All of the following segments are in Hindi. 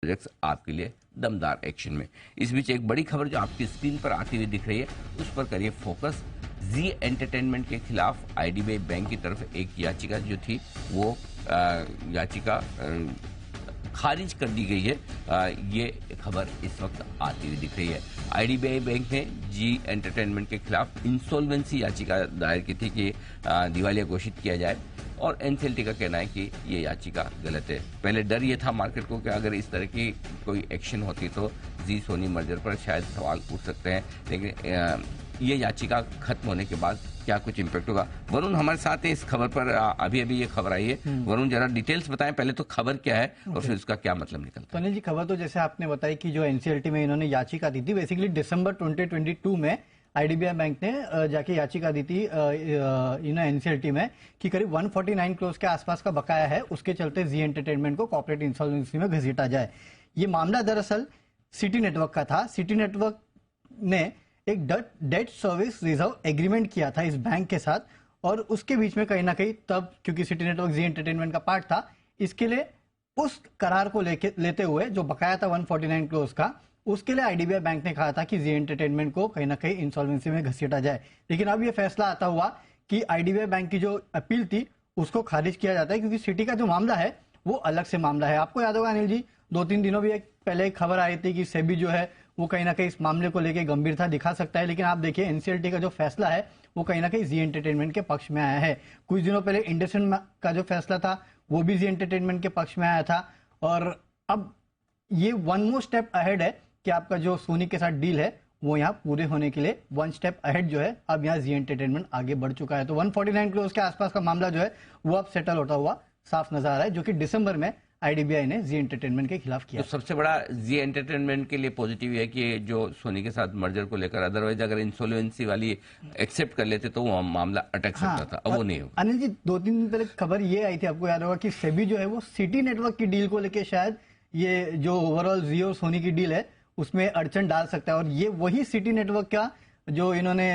प्रोजेक्ट्स आपके लिए दमदार एक्शन में। इस बीच एक बड़ी खबर जो आपकी स्क्रीन पर आती हुई दिख रही है उस पर करिए फोकस। जी एंटरटेनमेंट के खिलाफ आईडीबीआई बैंक की तरफ एक याचिका जो थी वो याचिका खारिज कर दी गई है। ये खबर इस वक्त आती हुई दिख रही है। आईडीबीआई बैंक ने जी एंटरटेनमेंट के खिलाफ इंसॉल्वेंसी याचिका दायर की थी कि दिवालिया घोषित किया जाए, और एनसीएलटी का कहना है कि ये याचिका गलत है। पहले डर ये था मार्केट को कि अगर इस तरह की कोई एक्शन होती तो जी सोनी मर्जर पर शायद सवाल उठ सकते हैं, लेकिन ये याचिका खत्म होने के बाद क्या कुछ इम्पैक्ट होगा। वरुण हमारे साथ है इस खबर पर, अभी अभी ये खबर आई है। वरुण जरा डिटेल्स बताएं पहले तो खबर क्या है और फिर उसका क्या मतलब निकलता है। अनिल जी, खबर तो जैसे आपने बताई कि जो एनसीएलटी में इन्होंने याचिका दी थी, बेसिकली दिसंबर 2022 में आईडीबीआई बैंक ने जाके याचिका दी थी एनसीएलटी में कि करीब 149 करोड़ के आसपास का बकाया है, उसके चलते जी एंटरटेनमेंट को कॉर्पोरेट इंसॉल्वेंसी में घसीटा जाए। ये मामला दरअसल सिटी नेटवर्क का था। सिटी नेटवर्क ने एक डेट सर्विस रिजर्व एग्रीमेंट किया था इस बैंक के साथ, और उसके बीच में कहीं ना कहीं तब क्योंकि सिटी नेटवर्क जी एंटरटेनमेंट का पार्ट था, इसके लिए उस करार को लेते हुए जो बकाया था 149 करोड़ का, उसके लिए आईडीबीआई बैंक ने कहा था कि जी एंटरटेनमेंट को कहीं ना कहीं इंसॉल्वेंसी में घसीटा जाए। लेकिन अब यह फैसला आता हुआ कि आईडीबीआई बैंक की जो अपील थी उसको खारिज किया जाता है, क्योंकि सिटी का जो मामला है वो अलग से मामला है। आपको याद होगा अनिल जी, 2-3 दिनों भी पहले एक खबर आई थी कि सेबी जो है वो कहीं ना कहीं इस मामले को लेकर गंभीरता दिखा सकता है, लेकिन आप देखिए एनसीएलटी का जो फैसला है वो कहीं ना कहीं जी एंटरटेनमेंट के पक्ष में आया है। कुछ दिनों पहले इंडसइंड का जो फैसला था वो भी जी एंटरटेनमेंट के पक्ष में आया था, और अब ये वन मोर स्टेप अहेड है कि आपका जो सोनी के साथ डील है वो यहाँ पूरे होने के लिए वन स्टेप अहेड जो है अब यहाँ जी एंटरटेनमेंट आगे बढ़ चुका है। तो 149 करोड़ के आसपास का मामला जो है वो अब सेटल होता हुआ साफ नजर आ रहा है, जो कि दिसंबर में आईडीबीआई ने जी एंटरटेनमेंट के खिलाफ किया। तो सबसे बड़ा जी एंटरटेनमेंट के लिए पॉजिटिव है कि जो सोनी के साथ मर्जर को लेकर, अदरवाइज अगर इंसॉल्वेंसी वाली एक्सेप्ट कर लेते तो वो मामला अटक सकता था, अब वो नहीं होगा। अनिल जी, 2-3 दिन पहले खबर ये आई थी, आपको याद होगा कि सेबी जो है वो सिटी नेटवर्क की डील को लेकर शायद ये जो ओवरऑल जियो और सोनी की डील है उसमें अड़चन डाल सकता है, और ये वही सिटी नेटवर्क का जो इन्होंने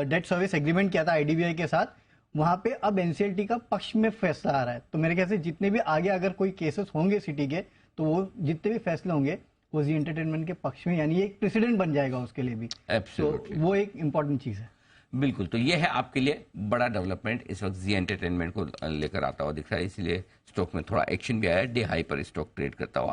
डेट सर्विस एग्रीमेंट किया था आईडीबीआई के साथ, वहां पे अब एनसीएलटी का पक्ष में फैसला आ रहा है। तो मेरे ख्याल से जितने भी आगे अगर कोई केसेस होंगे सिटी के, तो वो जितने भी फैसले होंगे वो जी एंटरटेनमेंट के पक्ष में, यानी एक प्रेसिडेंट बन जाएगा उसके लिए भी। तो वो एक इंपॉर्टेंट चीज है। बिल्कुल, तो ये है आपके लिए बड़ा डेवलपमेंट इस वक्त जी एंटरटेनमेंट को लेकर आता हुआ दिख रहा है, इसलिए स्टॉक में थोड़ा एक्शन भी आया है। डे हाई पर स्टॉक ट्रेड करता हुआ